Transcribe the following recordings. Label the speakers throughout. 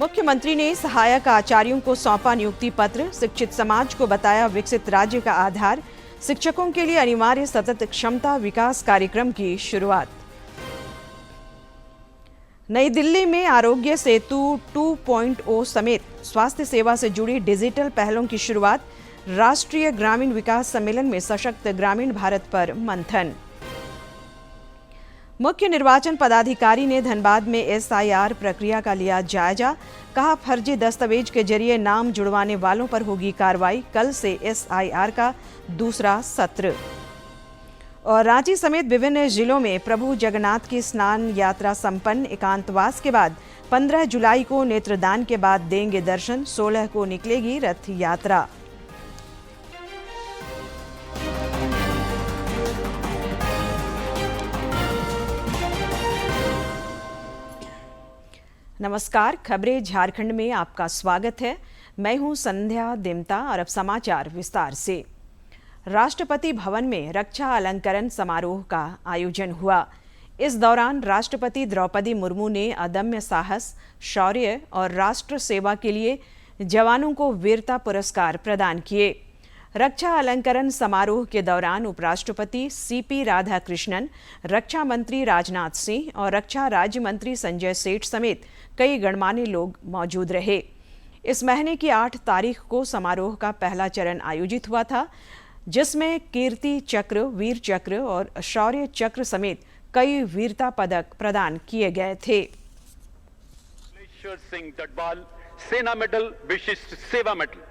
Speaker 1: मुख्यमंत्री ने सहायक आचार्यों को सौंपा नियुक्ति पत्र। शिक्षित समाज को बताया विकसित राज्य का आधार। शिक्षकों के लिए अनिवार्य सतत क्षमता विकास कार्यक्रम की शुरुआत। नई दिल्ली में आरोग्य सेतु 2.0 समेत स्वास्थ्य सेवा से जुड़ी डिजिटल पहलों की शुरुआत। राष्ट्रीय ग्रामीण विकास सम्मेलन में सशक्त ग्रामीण भारत पर मंथन। मुख्य निर्वाचन पदाधिकारी ने धनबाद में एसआईआर प्रक्रिया का लिया जायजा। कहा, फर्जी दस्तावेज के जरिए नाम जुड़वाने वालों पर होगी कार्रवाई। कल से एसआईआर का दूसरा सत्र। और रांची समेत विभिन्न जिलों में प्रभु जगन्नाथ की स्नान यात्रा संपन्न। एकांतवास के बाद 15 जुलाई को नेत्रदान के बाद देंगे दर्शन। 16 को निकलेगी रथ यात्रा। नमस्कार, खबरें झारखंड में आपका स्वागत है। मैं हूं संध्या दिमता और अब समाचार विस्तार से। राष्ट्रपति भवन में रक्षा अलंकरण समारोह का आयोजन हुआ। इस दौरान राष्ट्रपति द्रौपदी मुर्मू ने अदम्य साहस, शौर्य और राष्ट्र सेवा के लिए जवानों को वीरता पुरस्कार प्रदान किए। रक्षा अलंकरण समारोह के दौरान उपराष्ट्रपति सीपी राधाकृष्णन, रक्षा मंत्री राजनाथ सिंह और रक्षा राज्य मंत्री संजय सेठ समेत कई गणमान्य लोग मौजूद रहे। इस महीने की 8 तारीख को समारोह का पहला चरण आयोजित हुआ था, जिसमें कीर्ति चक्र, वीर चक्र और शौर्य चक्र समेत कई वीरता पदक प्रदान किए गए थे।
Speaker 2: सिंह डडवाल सेना मेडल, विशिष्ट सेवा मेडल।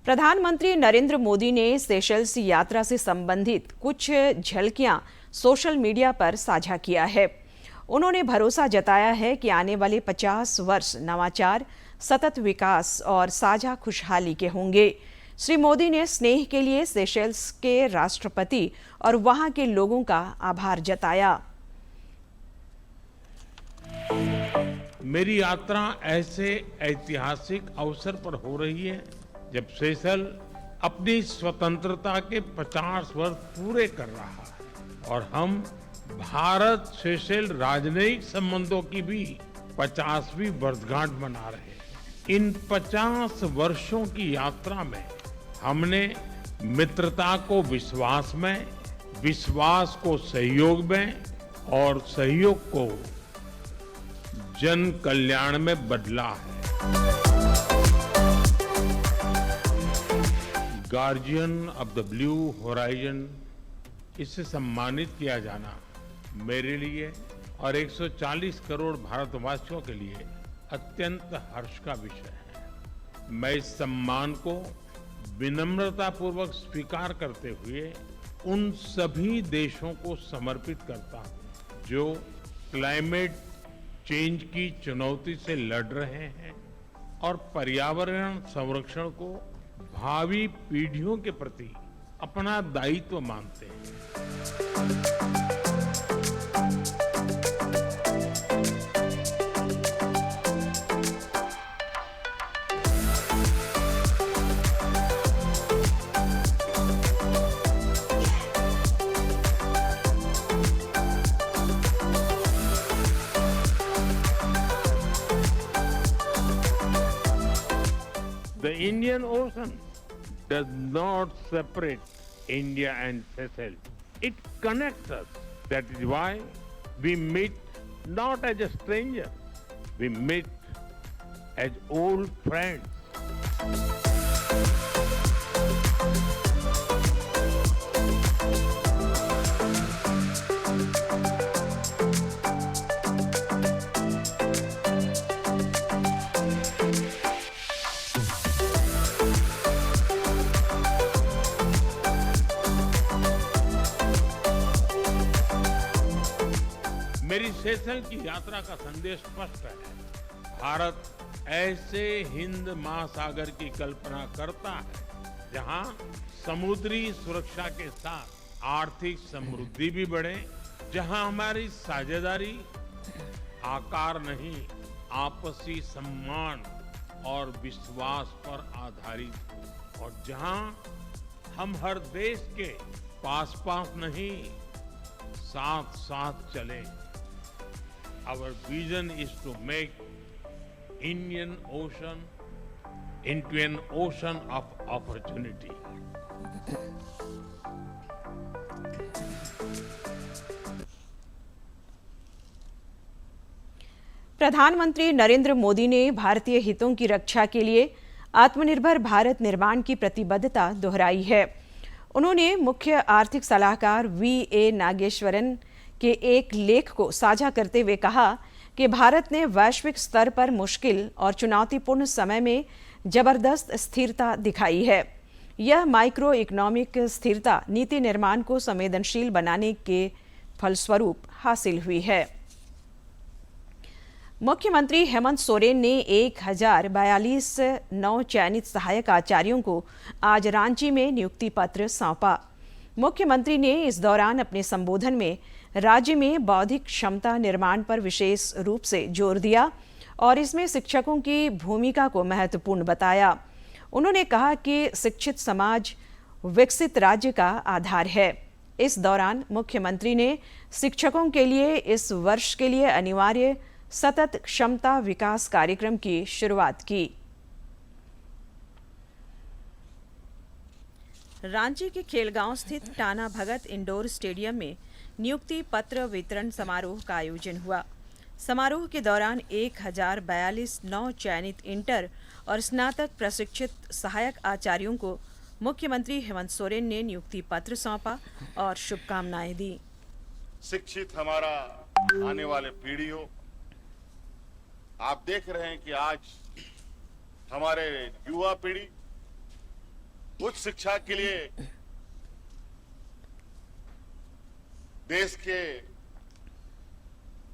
Speaker 1: प्रधानमंत्री नरेंद्र मोदी ने सेशल्स यात्रा से संबंधित कुछ झलकियां सोशल मीडिया पर साझा किया है। उन्होंने भरोसा जताया है कि आने वाले 50 वर्ष नवाचार, सतत विकास और साझा खुशहाली के होंगे। श्री मोदी ने स्नेह के लिए सेशल्स के राष्ट्रपति और वहां के लोगों का आभार जताया।
Speaker 3: मेरी यात्रा ऐसे ऐतिहासिक अवसर पर हो रही है जब सेशल अपनी स्वतंत्रता के 50 वर्ष पूरे कर रहा है और हम भारत सेशल राजनयिक संबंधों की भी 50वीं वर्षगांठ मना रहे हैं। इन 50 वर्षों की यात्रा में हमने मित्रता को विश्वास में, विश्वास को सहयोग में और सहयोग को जन कल्याण में बदला है। Guardian of the blue horizon, इससे सम्मानित किया जाना मेरे लिए और 140 करोड़ भारतवासियों के लिए अत्यंत हर्ष का विषय है। मैं इस सम्मान को विनम्रतापूर्वक स्वीकार करते हुए उन सभी देशों को समर्पित करता हूं जो क्लाइमेट चेंज की चुनौती से लड़ रहे हैं और पर्यावरण संरक्षण को भावी पीढ़ियों के प्रति अपना दायित्व मानते हैं। The Indian Ocean does not separate India and Seychelles. It connects us. That is why we meet not as a stranger, we meet as old friends. मेरी सेशल की यात्रा का संदेश स्पष्ट है। भारत ऐसे हिंद महासागर की कल्पना करता है जहां समुद्री सुरक्षा के साथ आर्थिक समृद्धि भी बढ़े, जहां हमारी साझेदारी आकार नहीं, आपसी सम्मान और विश्वास पर आधारित हो, और जहां हम हर देश के पास पास नहीं, साथ साथ चले। Our vision is to make Indian Ocean into an ocean of opportunity.
Speaker 1: प्रधानमंत्री नरेंद्र मोदी ने भारतीय हितों की रक्षा के लिए आत्मनिर्भर भारत निर्माण की प्रतिबद्धता दोहराई है। उन्होंने मुख्य आर्थिक सलाहकार वी.ए. नागेश्वरन के एक लेख को साझा करते हुए कहा कि भारत ने वैश्विक स्तर पर मुश्किल और चुनौतीपूर्ण समय में जबरदस्त स्थिरता दिखाई है। यह माइक्रो इकोनॉमिक स्थिरता नीति निर्माण को संवेदनशील बनाने के फलस्वरूप हासिल हुई है। मुख्यमंत्री हेमंत सोरेन ने 1042 नौ चयनित सहायक आचार्यों को आज रांची में नियुक्ति पत्र सौंपा। मुख्यमंत्री ने इस दौरान अपने संबोधन में राज्य में बौद्धिक क्षमता निर्माण पर विशेष रूप से जोर दिया और इसमें शिक्षकों की भूमिका को महत्वपूर्ण बताया। उन्होंने कहा कि शिक्षित समाज विकसित राज्य का आधार है। इस दौरान मुख्यमंत्री ने शिक्षकों के लिए इस वर्ष के लिए अनिवार्य सतत क्षमता विकास कार्यक्रम की शुरुआत की। रांची के खेलगांव स्थित टाना भगत इंडोर स्टेडियम में नियुक्ति पत्र वितरण समारोह का आयोजन हुआ। समारोह के दौरान 1042 नौ चयनित इंटर और स्नातक प्रशिक्षित सहायक आचार्यों को मुख्यमंत्री हेमंत सोरेन ने नियुक्ति पत्र सौंपा और शुभकामनाएं दी।
Speaker 4: शिक्षित हमारा आने वाले पीढ़ी हो। आप देख रहे हैं कि आज हमारे युवा पीढ़ी उच्च शिक्षा के लिए देश के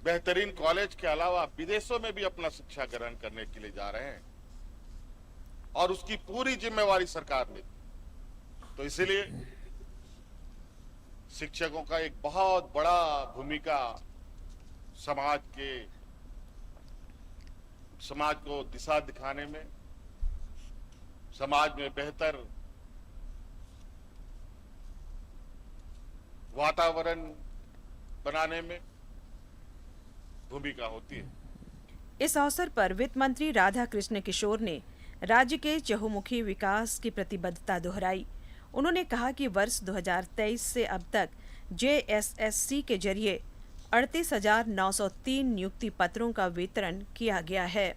Speaker 4: बेहतरीन कॉलेज के अलावा विदेशों में भी अपना शिक्षा ग्रहण करने के लिए जा रहे हैं और उसकी पूरी जिम्मेवारी सरकार ने। तो इसलिए शिक्षकों का एक बहुत बड़ा भूमिका समाज को दिशा दिखाने में, समाज में बेहतर वातावरण बनाने में भूमिका होती है।
Speaker 1: इस अवसर पर वित्त मंत्री राधा कृष्ण किशोर ने राज्य के चहुमुखी विकास की प्रतिबद्धता दोहराई। उन्होंने कहा कि वर्ष 2023 से अब तक JSSC के जरिए 38,903 नियुक्ति पत्रों का वितरण किया गया है।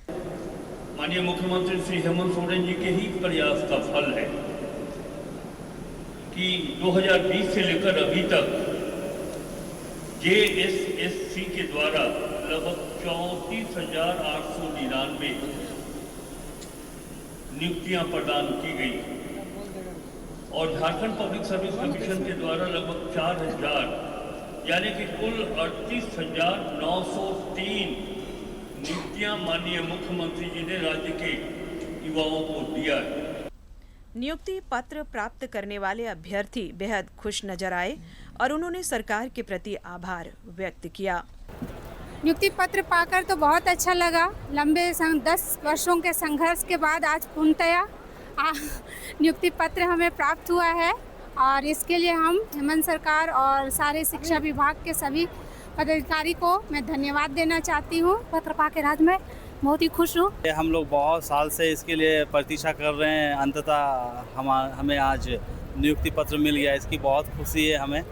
Speaker 5: माननीय मुख्यमंत्री श्री हेमंत सोरेन जी के ही प्रयास का फल है कि 2020 से लेकर अभी तक JSSC के द्वारा लगभग 34,899 नियुक्तियां प्रदान की गई और झारखंड पब्लिक सर्विस कमीशन के द्वारा लगभग 4,000 यानी कि कुल 38,903 नियुक्तियां माननीय मुख्यमंत्री जी ने राज्य के युवाओं को दिया है।
Speaker 1: नियुक्ति पत्र प्राप्त करने वाले अभ्यर्थी बेहद खुश नजर आए और उन्होंने सरकार के प्रति आभार व्यक्त किया।
Speaker 6: नियुक्ति पत्र पाकर तो बहुत अच्छा लगा। लंबे 10 वर्षों के संघर्ष के बाद आज पूर्णतया नियुक्ति पत्र हमें प्राप्त हुआ है और इसके लिए हम हेमंत सरकार और सारे शिक्षा विभाग के सभी पदाधिकारी को मैं धन्यवाद देना चाहती हूँ। पत्र पाकर आज मैं बहुत ही खुश हूँ।
Speaker 7: हम लोग बहुत साल से इसके लिए प्रतीक्षा कर रहे हैं, अंततः हमें आज नियुक्ति पत्र मिल गया, इसकी बहुत खुशी है हमें।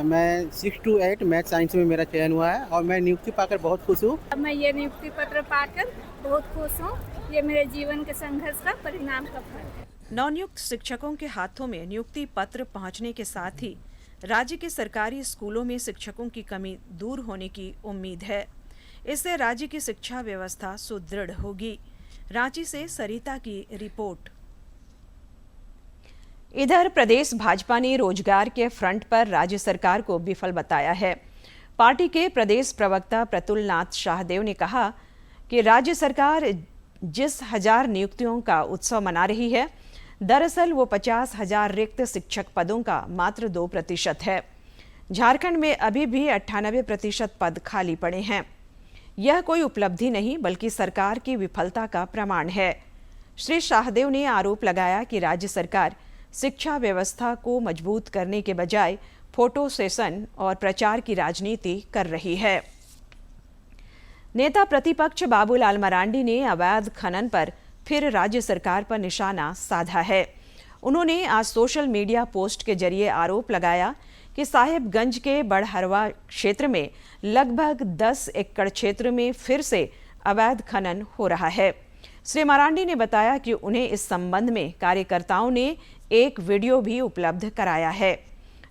Speaker 8: मैं 6 to 8 मैथ साइंस में मेरा चयन हुआ है और मैं नियुक्ति पाकर बहुत खुश हूँ।
Speaker 6: मैं ये नियुक्ति पत्र पाकर बहुत खुश हूँ। ये मेरे जीवन के संघर्ष का परिणाम का फल है।
Speaker 1: नवनियुक्त शिक्षकों के हाथों में नियुक्ति पत्र पहुंचने के साथ ही राज्य के सरकारी स्कूलों में शिक्षकों की कमी दूर होने की उम्मीद है। इससे राज्य की शिक्षा व्यवस्था सुदृढ़ होगी। रांची से सरिता की रिपोर्ट। इधर प्रदेश भाजपा ने रोजगार के फ्रंट पर राज्य सरकार को विफल बताया है। पार्टी के प्रदेश प्रवक्ता प्रतुल नाथ शाहदेव ने कहा कि राज्य सरकार जिस 1000 नियुक्तियों का उत्सव मना रही है, दरअसल वो 50,000 रिक्त शिक्षक पदों का मात्र 2% है। झारखंड में अभी भी 98% पद खाली पड़े हैं। यह कोई उपलब्धि नहीं बल्कि सरकार की विफलता का प्रमाण है। श्री शाहदेव ने आरोप लगाया कि राज्य सरकार शिक्षा व्यवस्था को मजबूत करने के बजाय फोटो सेशन और प्रचार की राजनीति कर रही है। नेता प्रतिपक्ष बाबूलाल मरांडी ने अवैध खनन पर फिर राज्य सरकार पर निशाना साधा है। उन्होंने आज सोशल मीडिया पोस्ट के जरिए आरोप लगाया कि साहेबगंज के बड़हरवा क्षेत्र में लगभग 10 एकड़ क्षेत्र में फिर से अवैध खनन हो रहा है। श्री मरांडी ने बताया कि उन्हें इस संबंध में कार्यकर्ताओं ने एक वीडियो भी उपलब्ध कराया है।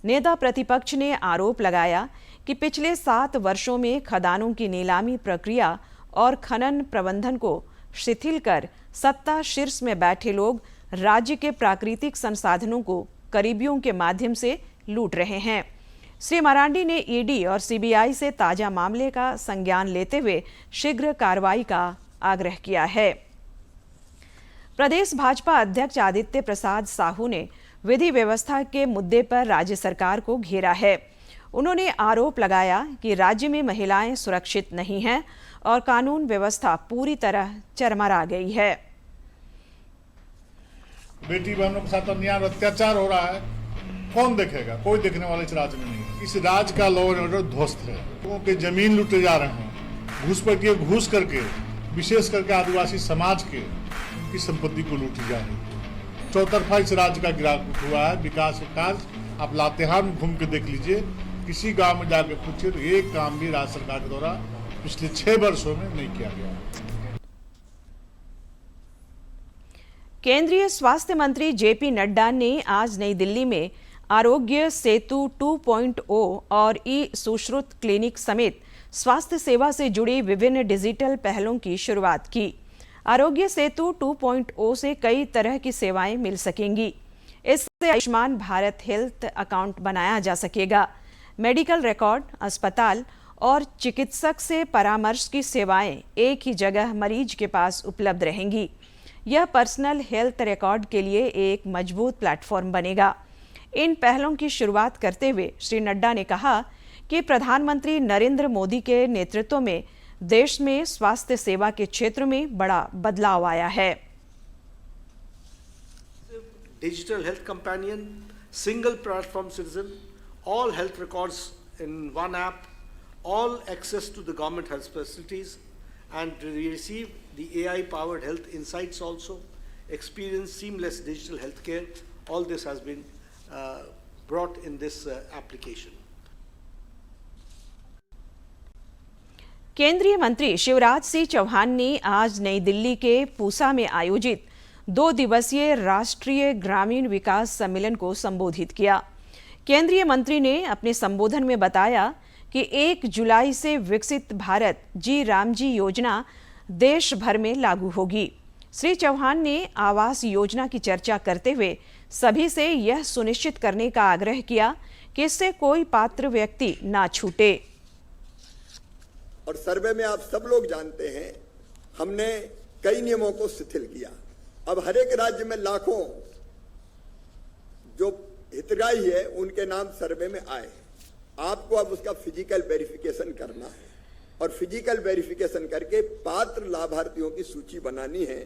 Speaker 1: नेता प्रतिपक्ष ने आरोप लगाया कि पिछले 7 वर्षों में खदानों की नीलामी प्रक्रिया और खनन प्रबंधन को शिथिल कर सत्ता शीर्ष में बैठे लोग राज्य के प्राकृतिक संसाधनों को करीबियों के माध्यम से लूट रहे हैं। श्री मरांडी ने ईडी और सीबीआई से ताजा मामले का संज्ञान लेते हुए शीघ्र कार्रवाई का आग्रह किया है। प्रदेश भाजपा अध्यक्ष आदित्य प्रसाद साहू ने विधि व्यवस्था के मुद्दे पर राज्य सरकार को घेरा है। उन्होंने आरोप लगाया कि राज्य में महिलाएं सुरक्षित नहीं हैं और कानून व्यवस्था पूरी तरह चरमरा गई है।
Speaker 9: बेटी बहनों के साथ अन्याय और अत्याचार हो रहा है, कौन देखेगा? कोई देखने वाले इस राज्य में नहीं है। इस राज्य का लॉ एंड ऑर्डर ध्वस्त है। लोगों के जमीन लूटे जा रहे हैं, घूस करके विशेष करके आदिवासी समाज के की संपत्ति को लूटी जा रही है। चौतरफा इस राज्य का गिरावट हुआ है। विकास के कार्य आप लातेहार में घूम के देख लीजिए, किसी गांव में जाके पूछिए तो एक काम भी राज्य सरकार के द्वारा पिछले 6 वर्षों में नहीं किया गया।
Speaker 1: केंद्रीय स्वास्थ्य मंत्री जेपी नड्डा ने आज नई दिल्ली में आरोग्य सेतु 2.0 और ई सुश्रुत क्लिनिक समेत स्वास्थ्य सेवा से जुड़ी विभिन्न डिजिटल पहलों की शुरुआत की। आरोग्य सेतु 2.0 से कई तरह की सेवाएं मिल सकेंगी। इससे आयुष्मान भारत हेल्थ अकाउंट बनाया जा सकेगा। मेडिकल रिकॉर्ड, अस्पताल और चिकित्सक से परामर्श की सेवाएं एक ही जगह मरीज के पास उपलब्ध रहेंगी। यह पर्सनल हेल्थ रिकॉर्ड के लिए एक मजबूत प्लेटफॉर्म बनेगा। इन पहलों की शुरुआत करते हुए श्री नड्डा ने कहा कि प्रधानमंत्री नरेंद्र मोदी के नेतृत्व में देश में स्वास्थ्य सेवा के क्षेत्र में बड़ा बदलाव आया है।
Speaker 10: Digital health companion, single platform citizen, all health records in one app, all access to the government health facilities, and receive the AI-powered health insights also, experience seamless digital healthcare. All this has been brought in this application.
Speaker 1: केंद्रीय मंत्री शिवराज सिंह चौहान ने आज नई दिल्ली के पूसा में आयोजित 2 दिवसीय राष्ट्रीय ग्रामीण विकास सम्मेलन को संबोधित किया। केंद्रीय मंत्री ने अपने संबोधन में बताया कि 1 जुलाई से विकसित भारत जी राम जी योजना देश भर में लागू होगी। श्री चौहान ने आवास योजना की चर्चा करते हुए सभी से यह सुनिश्चित करने का आग्रह किया कि इससे कोई पात्र व्यक्ति ना छूटे।
Speaker 11: और सर्वे में आप सब लोग जानते हैं, हमने कई नियमों को शिथिल किया। अब हर एक राज्य में लाखों जो हितग्राही है उनके नाम सर्वे में आए। आपको अब उसका फिजिकल वेरिफिकेशन करना है और फिजिकल वेरिफिकेशन करके पात्र लाभार्थियों की सूची बनानी है।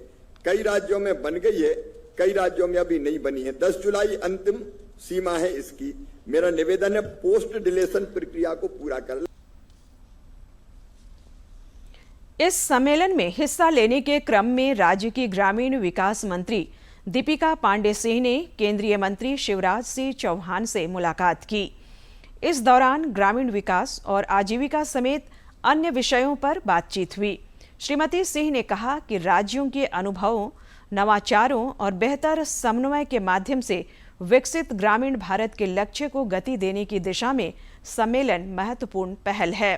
Speaker 11: कई राज्यों में बन गई है, कई राज्यों में अभी नहीं बनी है। 10 जुलाई अंतिम सीमा है इसकी। मेरा निवेदन है पोस्ट डिलेशन प्रक्रिया को पूरा कर।
Speaker 1: इस सम्मेलन में हिस्सा लेने के क्रम में राज्य की ग्रामीण विकास मंत्री दीपिका पांडे सिंह ने केंद्रीय मंत्री शिवराज सिंह चौहान से मुलाकात की। इस दौरान ग्रामीण विकास और आजीविका समेत अन्य विषयों पर बातचीत हुई। श्रीमती सिंह ने कहा कि राज्यों के अनुभवों, नवाचारों और बेहतर समन्वय के माध्यम से विकसित ग्रामीण भारत के लक्ष्य को गति देने की दिशा में सम्मेलन महत्वपूर्ण पहल है।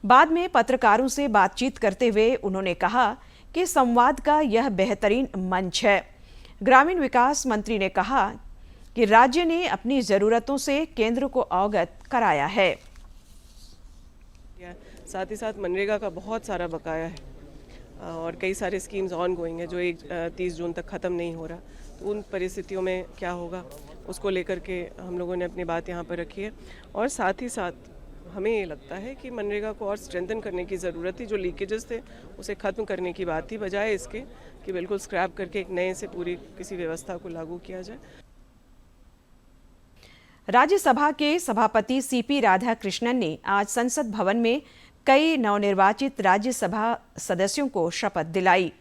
Speaker 1: बाद में पत्रकारों से बातचीत करते हुए उन्होंने कहा कि संवाद का यह बेहतरीन मंच है। ग्रामीण विकास मंत्री ने कहा कि राज्य ने अपनी जरूरतों से केंद्र को अवगत कराया है।
Speaker 12: साथ ही साथ मनरेगा का बहुत सारा बकाया है और कई सारे स्कीम्स ऑन गोइंग है जो 30 जून तक ख़त्म नहीं हो रहा। उन परिस्थितियों में क्या होगा, उसको लेकर के हम लोगों ने अपनी बात यहाँ पर रखी है। और साथ ही साथ हमें ये लगता है कि मनरेगा को और स्ट्रेंथन करने की ज़रूरत थी। जो लीकेजेस थे उसे ख़त्म करने की बात थी, बजाय इसके कि बिल्कुल स्क्रैप करके एक नए से पूरी किसी व्यवस्था को लागू किया जाए।
Speaker 1: राज्यसभा के सभापति सीपी राधाकृष्णन ने आज संसद भवन में कई नवनिर्वाचित राज्यसभा सदस्यों को शपथ दिलाई।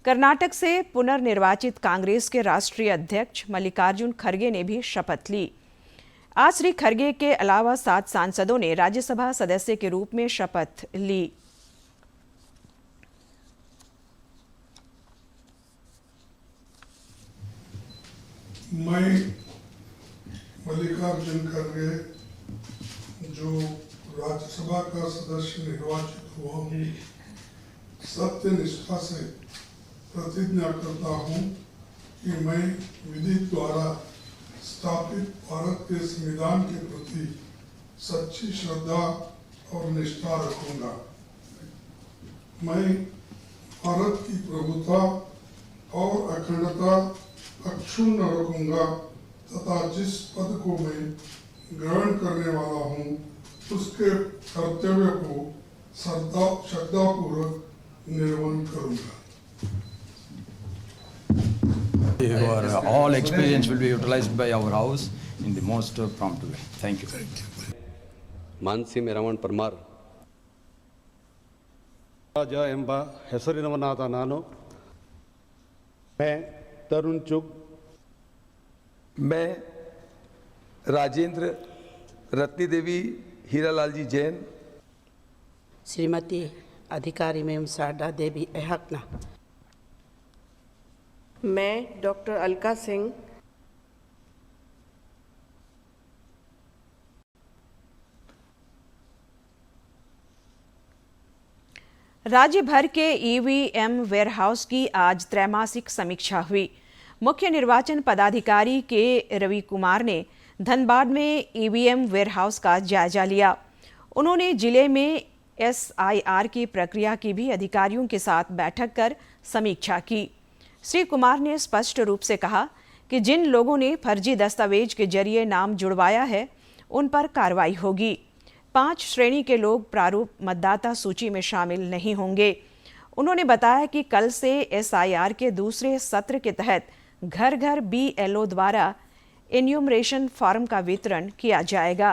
Speaker 1: कर्नाटक से पुनर्निर्वाचित कांग्रेस के राष्ट्रीय अध्यक्ष मल्लिकार्जुन खड़गे ने भी शपथ ली। आज श्री खड़गे के अलावा 7 सांसदों ने राज्यसभा सदस्य के रूप में शपथ ली।
Speaker 13: मैं मल्लिकार्जुन खड़गे जो राज्यसभा का सदस्य निर्वाचित हुआ हूँ, सत्य निष्ठा से प्रतिज्ञा करता हूँ कि मैं विधि द्वारा स्थापित भारत के संविधान के प्रति सच्ची श्रद्धा और निष्ठा रखूंगा। मैं भारत की प्रभुता और अखंडता अक्षुण्ण रखूंगा तथा जिस पद को मैं ग्रहण करने वाला हूँ उसके कर्तव्य को श्रद्धापूर्वक निर्वहन करूंगा।
Speaker 14: Your all experience will be utilized by our house in the most prompt way. Thank you.
Speaker 15: Mansi ಮೆರವಣ್ Parmar.
Speaker 16: ರಾಜ ಎಂಬ ಹೆಸರಿನವನಾದ ನಾನು ತರುಣ್ ಚುಗ್
Speaker 17: मैं राजेंद्र रत्नी देवी हीरालाल जी जैन
Speaker 18: श्रीमती अधिकारी मेम सारदा देवी एहकना
Speaker 12: मैं डॉक्टर अलका सिंह
Speaker 1: राज्य भर के ईवीएम वेयरहाउस की आज त्रैमासिक समीक्षा हुई। मुख्य निर्वाचन पदाधिकारी के रवि कुमार ने धनबाद में ईवीएम वेयरहाउस का जायजा लिया। उन्होंने जिले में एसआईआर की प्रक्रिया की भी अधिकारियों के साथ बैठक कर समीक्षा की। श्री कुमार ने स्पष्ट रूप से कहा कि जिन लोगों ने फर्जी दस्तावेज के जरिए नाम जुड़वाया है उन पर कार्रवाई होगी। 5 श्रेणी के लोग प्रारूप मतदाता सूची में शामिल नहीं होंगे। उन्होंने बताया कि कल से एसआईआर के दूसरे सत्र के तहत घर घर बीएलओ द्वारा एन्यूमरेशन फॉर्म का वितरण किया जाएगा।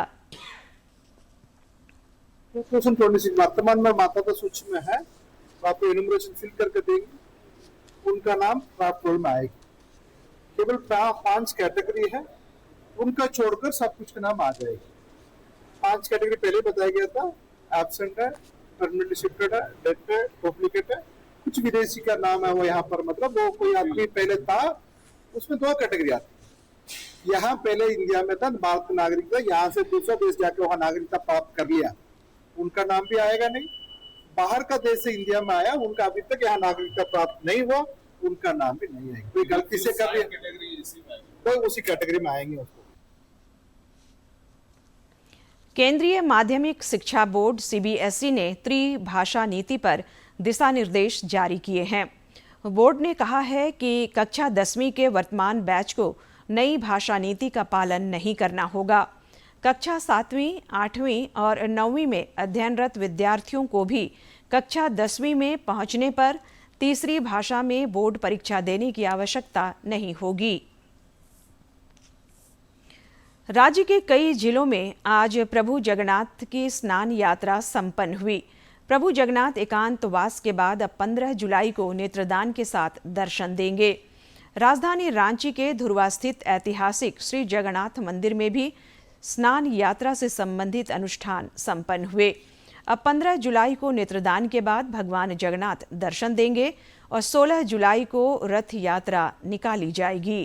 Speaker 19: 2026 वर्तमान में मतदाता सूची में है, तो आपको एन्यूमरेशन फिल करके देंगे, उनका नाम प्राप्त रोल में आएगी। केवल 5 कैटेगरी है, उनका छोड़कर सब कुछ का नाम आ जाएगी। 5 कैटेगरी पहले बताया गया था, एब्सेंट है, परमानेंटली शिफ्टेड है, डेथ है, डुप्लीकेट है, कुछ विदेशी का नाम है वो यहाँ पर, मतलब वो कोई आदमी पहले था, उसमें 2 कैटेगरी आती। यहाँ पहले इंडिया में था भारत नागरिक था, यहाँ से दूसरा देश जाके वहाँ नागरिकता प्राप्त कर लिया, उनका नाम भी आएगा नहीं। बाहर का देश से इंडिया में आया, उनका अभी तक यहाँ नागरिकता प्राप्त नहीं हुआ, उनका नाम भी नहीं आएगा। कोई गलती से कर लिया तो उसी कैटेगरी में आएंगे उसको।
Speaker 1: केंद्रीय माध्यमिक शिक्षा बोर्ड सीबीएसई ने त्रिभाषा नीति पर दिशा निर्देश जारी किए हैं। बोर्ड ने कहा है कि कक्षा 10वीं के वर्तमान बैच को नई भाषा नीति का पालन नहीं करना होगा। कक्षा 7वीं, 8वीं और 9वीं में अध्ययनरत विद्यार्थियों को भी कक्षा 10वीं में पहुंचने पर तीसरी भाषा में बोर्ड परीक्षा देने की आवश्यकता नहीं होगी। राज्य के कई जिलों में आज प्रभु जगन्नाथ की स्नान यात्रा संपन्न हुई। प्रभु जगन्नाथ एकांतवास के बाद अब 15 जुलाई को नेत्रदान के साथ दर्शन देंगे। राजधानी रांची के धुर्वा स्थित ऐतिहासिक श्री जगन्नाथ मंदिर में भी स्नान यात्रा से संबंधित अनुष्ठान संपन्न हुए। अब 15 जुलाई को नेत्रदान के बाद भगवान जगन्नाथ दर्शन देंगे और 16 जुलाई को रथ यात्रा निकाली जाएगी।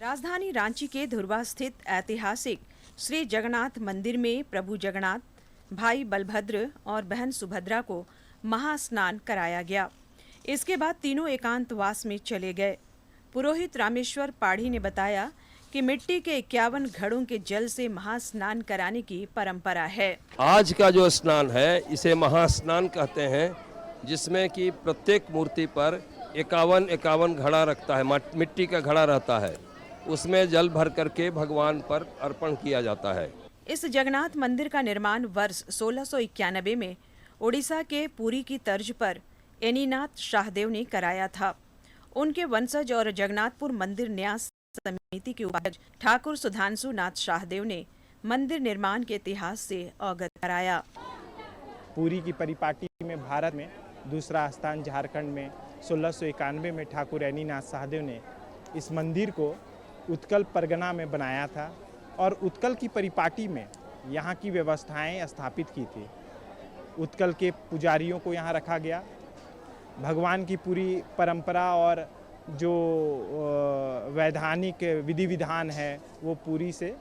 Speaker 1: राजधानी रांची के धुर्वा स्थित ऐतिहासिक श्री जगन्नाथ मंदिर में प्रभु जगन्नाथ, भाई बलभद्र और बहन सुभद्रा को महास्नान कराया गया। इसके बाद तीनों एकांतवास में चले गए। पुरोहित रामेश्वर पाढ़ी ने बताया कि मिट्टी के 51 घड़ों के जल से महास्नान कराने की परंपरा है।
Speaker 20: आज का जो स्नान है इसे महास्नान कहते हैं, जिसमें कि प्रत्येक मूर्ति पर 51 घड़ा रखता है, मिट्टी का घड़ा रहता है, उसमें जल भर करके भगवान पर अर्पण किया जाता है।
Speaker 1: इस जगन्नाथ मंदिर का निर्माण वर्ष 1691 में ओडिशा के पुरी की तर्ज पर एनीनाथ शाहदेव ने कराया था। उनके वंशज और जगन्नाथपुर मंदिर न्यास समिति के उपाध्यक्ष ठाकुर सुधांशु नाथ शाहदेव ने मंदिर निर्माण के इतिहास से अवगत कराया।
Speaker 21: पुरी की परिपाटी में भारत में दूसरा स्थान झारखंड में 1691 में ठाकुर एनीनाथ शाहदेव ने इस मंदिर को उत्कल परगना में बनाया था और उत्कल की परिपाटी में यहाँ की व्यवस्थाएं स्थापित की थी। उत्कल के पुजारियों को यहाँ रखा गया। भगवान की पूरी परंपरा और जो वैधानिक विधि विधान है वो पूरी से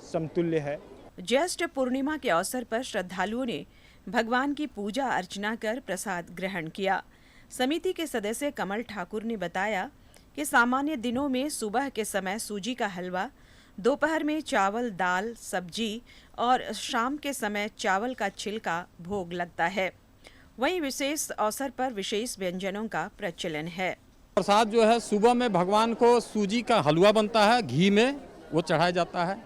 Speaker 21: समतुल्य है।
Speaker 1: ज्येष्ठ पूर्णिमा के अवसर पर श्रद्धालुओं ने भगवान की पूजा अर्चना कर प्रसाद ग्रहण किया। समिति के सदस्य कमल ठाकुर ने बताया कि सामान्य दिनों में सुबह के समय सूजी का हलवा, दोपहर में चावल दाल सब्जी और शाम के समय चावल का छिलका भोग लगता है। वहीं विशेष अवसर पर विशेष व्यंजनों का प्रचलन है।
Speaker 22: प्रसाद जो है सुबह में भगवान को सूजी का हलवा बनता है, घी में वो चढ़ाया जाता है।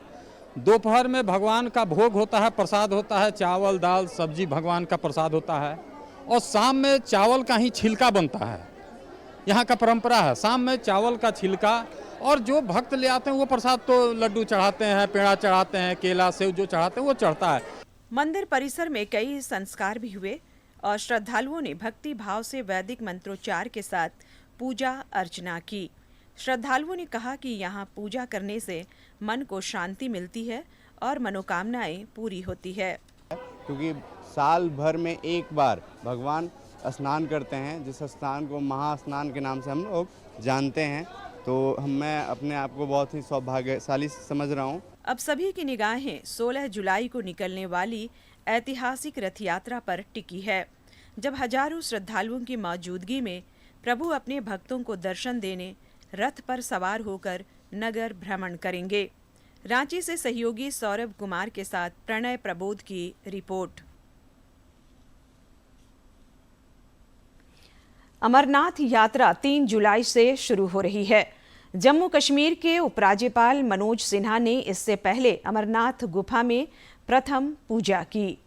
Speaker 22: दोपहर में भगवान का भोग होता है, प्रसाद होता है, चावल दाल सब्जी भगवान का प्रसाद होता है। और शाम में चावल का ही छिलका बनता है। यहाँ का परंपरा है, शाम में चावल का छिलका, और जो भक्त ले आते हैं वो प्रसाद तो लड्डू चढ़ाते हैं, पेड़ा चढ़ाते हैं, केला सेव जो चढ़ाते हैं वो चढ़ता है।
Speaker 1: मंदिर परिसर में कई संस्कार भी हुए और श्रद्धालुओं ने भक्ति भाव से वैदिक मंत्रोच्चार के साथ पूजा अर्चना की। श्रद्धालुओं ने कहा कि यहाँ पूजा करने से मन को शांति मिलती है और मनोकामनाएं पूरी होती है।
Speaker 23: क्योंकि साल भर में एक बार भगवान स्नान करते हैं, जिस स्नान को महास्नान के नाम से हम लोग जानते हैं, तो मैं अपने आप को बहुत ही सौभाग्यशाली समझ रहा हूँ।
Speaker 1: अब सभी की निगाहें 16 जुलाई को निकलने वाली ऐतिहासिक रथ यात्रा पर टिकी है, जब हजारों श्रद्धालुओं की मौजूदगी में प्रभु अपने भक्तों को दर्शन देने रथ पर सवार होकर नगर भ्रमण करेंगे। रांची से सहयोगी सौरभ कुमार के साथ प्रणय प्रबोध की रिपोर्ट। अमरनाथ यात्रा 3 जुलाई से शुरू हो रही है। जम्मू कश्मीर के उपराज्यपाल मनोज सिन्हा ने इससे पहले अमरनाथ गुफा में प्रथम पूजा की।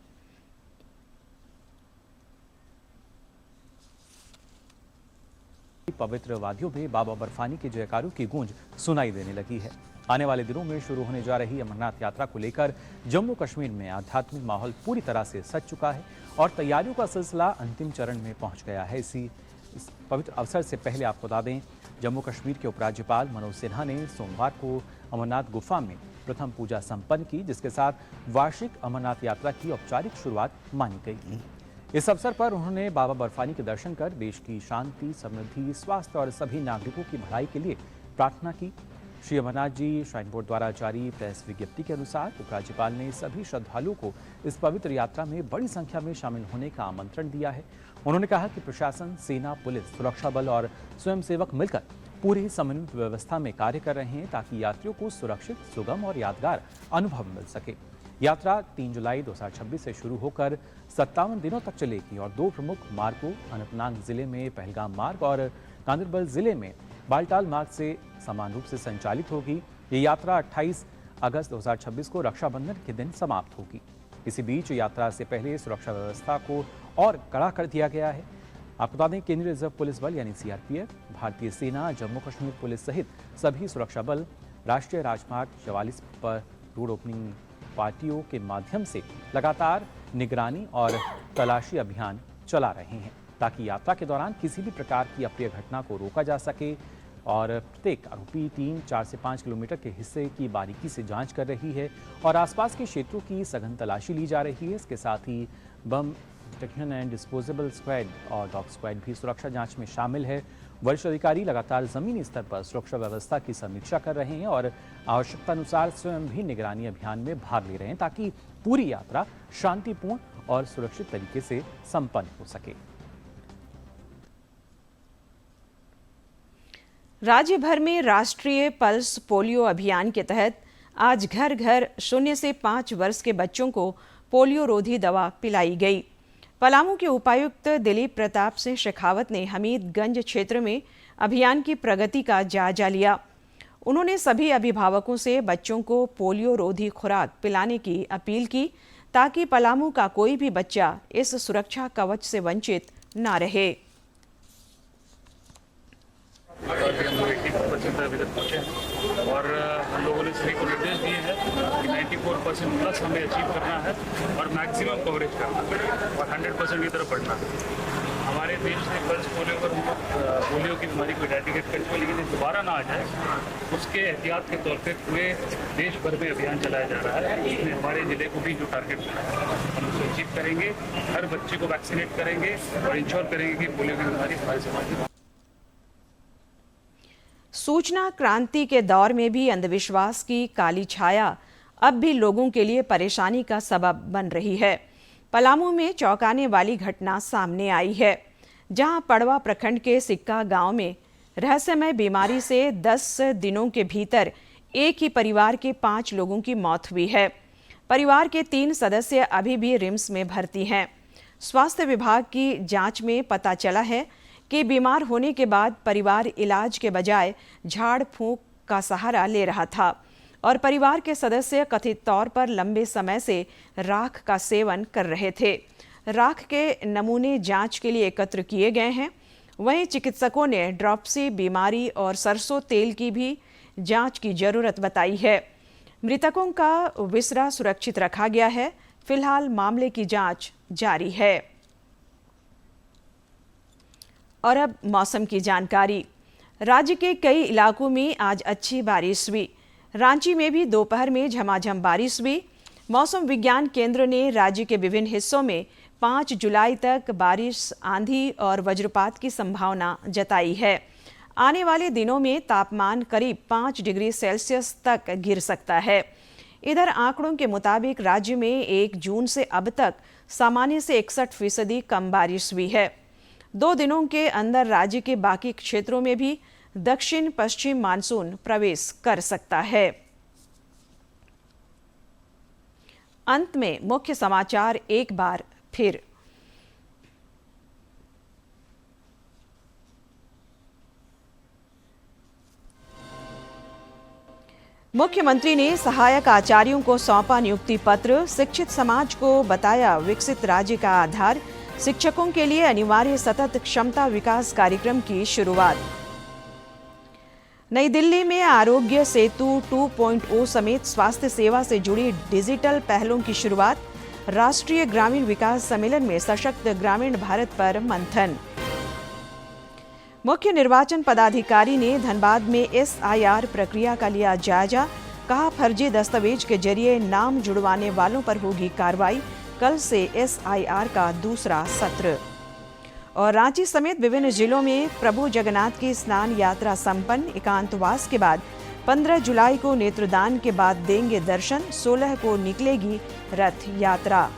Speaker 24: पवित्र वादियों में बाबा बर्फानी के जयकारों की गूंज सुनाई देने लगी है। आने वाले दिनों में शुरू होने जा रही अमरनाथ यात्रा को लेकर जम्मू कश्मीर में आध्यात्मिक माहौल पूरी तरह से सज चुका है और तैयारियों का सिलसिला अंतिम चरण में पहुंच गया है। इस पवित्र अवसर से पहले आपको बता दें, जम्मू कश्मीर के उपराज्यपाल मनोज सिन्हा ने सोमवार को अमरनाथ गुफा में प्रथम पूजा संपन्न की, जिसके साथ वार्षिक अमरनाथ यात्रा की औपचारिक शुरुआत मानी गई। इस अवसर पर उन्होंने बाबा बर्फानी के दर्शन कर देश की शांति, समृद्धि, स्वास्थ्य और सभी नागरिकों की भलाई के लिए प्रार्थना की। श्री अमरनाथ जी श्राइन बोर्ड द्वारा जारी प्रेस विज्ञप्ति के अनुसार उपराज्यपाल ने सभी श्रद्धालुओं को इस पवित्र यात्रा में बड़ी संख्या में शामिल होने का आमंत्रण दिया है। उन्होंने कहा कि प्रशासन, सेना, पुलिस, सुरक्षा बल और स्वयंसेवक मिलकर पूरी समन्वित व्यवस्था में कार्य कर रहे हैं ताकि यात्रियों को सुरक्षित, सुगम और यादगार अनुभव मिल सके। यात्रा 3 जुलाई 2026 से शुरू होकर 57 दिनों तक चलेगी और 2 प्रमुख मार्गों अनंतनाग जिले में पहलगाम मार्ग और गांदरबल जिले में बालटाल मार्ग से समान रूप से संचालित होगी। ये यात्रा 28 अगस्त 2026 को रक्षाबंधन के दिन समाप्त होगी। इसी बीच यात्रा से पहले सुरक्षा व्यवस्था को और कड़ा कर दिया गया है। आपको बता दें, केंद्रीय रिजर्व पुलिस बल यानी सीआरपीएफ, भारतीय सेना, जम्मू कश्मीर पुलिस सहित सभी सुरक्षा बल राष्ट्रीय राजमार्ग 44 पर रोड ओपनिंग पार्टियों के माध्यम से लगातार निगरानी और तलाशी अभियान चला रहे हैं ताकि यात्रा के दौरान किसी भी प्रकार की अप्रिय घटना को रोका जा सके। और प्रत्येक आरोपी 3, 4 से 5 किलोमीटर के हिस्से की बारीकी से जांच कर रही है और आसपास के क्षेत्रों की सघन तलाशी ली जा रही है। इसके साथ ही बम डिटेक्शन एंड डिस्पोजेबल स्क्वाड और डॉग स्क्वाड भी सुरक्षा जांच में शामिल है। वरिष्ठ अधिकारी लगातार जमीनी स्तर पर सुरक्षा व्यवस्था की समीक्षा कर रहे हैं और आवश्यकता अनुसार स्वयं भी निगरानी अभियान में भाग ले रहे हैं ताकि पूरी यात्रा शांतिपूर्ण और सुरक्षित तरीके से संपन्न हो सके।
Speaker 1: राज्य भर में राष्ट्रीय पल्स पोलियो अभियान के तहत आज घर घर 0 से 5 वर्ष के बच्चों को पोलियो रोधी दवा पिलाई गई। पलामू के उपायुक्त दिलीप प्रताप सिंह शेखावत ने हमीदगंज क्षेत्र में अभियान की प्रगति का जायजा लिया। उन्होंने सभी अभिभावकों से बच्चों को पोलियो रोधी खुराक पिलाने की अपील की ताकि पलामू का कोई भी बच्चा इस सुरक्षा कवच से वंचित न रहे।
Speaker 2: और हम लोगों ने सभी को निर्देश दिए हैं कि 94% प्लस हमें अचीव करना है और मैक्सिमम कवरेज करना है और 100% की तरफ बढ़ना है। हमारे देश में पल्स पोलियो पर पोलियो की बीमारी को इरेडिकेट कर चुके, लेकिन दोबारा ना आ जाए उसके एहतियात के तौर पर पूरे देश भर में अभियान चलाया जा रहा है। उसमें हमारे ज़िले को भी जो टारगेट मिला है हम उसे अचीव करेंगे, हर बच्चे को वैक्सीनेट करेंगे और इंश्योर करेंगे कि पोलियो की बीमारी हमारे समाज में।
Speaker 1: सूचना क्रांति के दौर में भी अंधविश्वास की काली छाया अब भी लोगों के लिए परेशानी का सबब बन रही है। पलामू में चौंकाने वाली घटना सामने आई है, जहां पड़वा प्रखंड के सिक्का गांव में रहस्यमय बीमारी से 10 दिनों के भीतर एक ही परिवार के 5 लोगों की मौत हुई है। परिवार के 3 सदस्य अभी भी रिम्स में भर्ती हैं। स्वास्थ्य विभाग की जांच में पता चला है कि बीमार होने के बाद परिवार इलाज के बजाय झाड़ फूंक का सहारा ले रहा था और परिवार के सदस्य कथित तौर पर लंबे समय से राख का सेवन कर रहे थे। राख के नमूने जांच के लिए एकत्र किए गए हैं। वहीं चिकित्सकों ने ड्रॉप्सी बीमारी और सरसों तेल की भी जांच की जरूरत बताई है। मृतकों का विसरा सुरक्षित रखा गया है। फिलहाल मामले की जांच जारी है। और अब मौसम की जानकारी। राज्य के कई इलाकों में आज अच्छी बारिश हुई। रांची में भी दोपहर में झमाझम बारिश हुई। मौसम विज्ञान केंद्र ने राज्य के विभिन्न हिस्सों में 5 जुलाई तक बारिश, आंधी और वज्रपात की संभावना जताई है। आने वाले दिनों में तापमान करीब 5 डिग्री सेल्सियस तक गिर सकता है। इधर आंकड़ों के मुताबिक राज्य में 1 जून से अब तक सामान्य से 61% कम बारिश हुई है। 2 दिनों के अंदर राज्य के बाकी क्षेत्रों में भी दक्षिण पश्चिम मानसून प्रवेश कर सकता है। अंत में मुख्य समाचार एक बार फिर। मुख्यमंत्री ने सहायक आचार्यों को सौंपा नियुक्ति पत्र। शिक्षित समाज को बताया विकसित राज्य का आधार। शिक्षकों के लिए अनिवार्य सतत क्षमता विकास कार्यक्रम की शुरुआत। नई दिल्ली में आरोग्य सेतु 2.0 समेत स्वास्थ्य सेवा से जुड़ी डिजिटल पहलों की शुरुआत। राष्ट्रीय ग्रामीण विकास सम्मेलन में सशक्त ग्रामीण भारत पर मंथन। मुख्य निर्वाचन पदाधिकारी ने धनबाद में SIR प्रक्रिया का लिया जायजा। कहा, फर्जी दस्तावेज के जरिए नाम जुड़वाने वालों पर होगी कार्रवाई। कल से SIR का दूसरा सत्र। और रांची समेत विभिन्न जिलों में प्रभु जगन्नाथ की स्नान यात्रा संपन्न। एकांतवास के बाद 15 जुलाई को नेत्रदान के बाद देंगे दर्शन। 16 को निकलेगी रथ यात्रा।